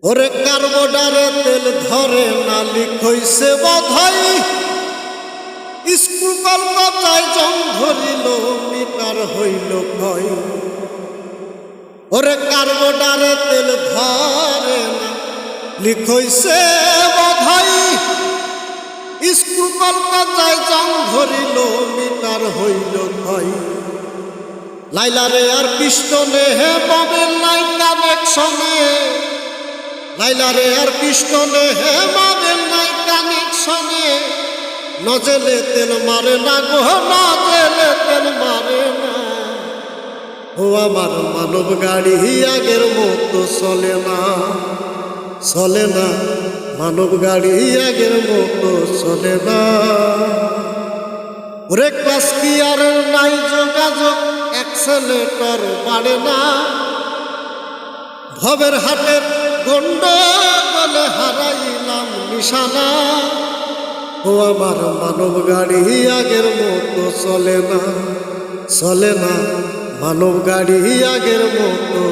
ওরে কার্বোডারে তেল ধরে না লিক হইছে বোধহয় স্কুল কলকাতায় জং ধরিল মিটার হইল ক্ষয়। ওরে কার্বোডারে তেল ধরে না লিক হইছে বোধহয় স্কুল কলকাতায় জং ধরিল মিটার হইল ক্ষয়। লাইলারে আর পিস্টনে হে বাবের নাই কানেকশনে, লাইলারে আর পিস্টনে হে বাবের নাই কানেকশনে। নজেলে তেল মারে না গো, নজেলে তেল মারে না। ও আমার মানব গাড়ি আগের মতো চলে না, চলে না। মানব গাড়ি আগের মতো চলে না। ওরে ক্লাস গিয়ারের নাই যোগাযোগ, অ্যাক্সেলেটর বাড়ে না। ভবের হাটের গন্ডগোলে হারাইলাম নিশানা। ও আমার মানব গাড়ি আগের মতো চলে না, চলে না। মানব গাড়ি আগের মতো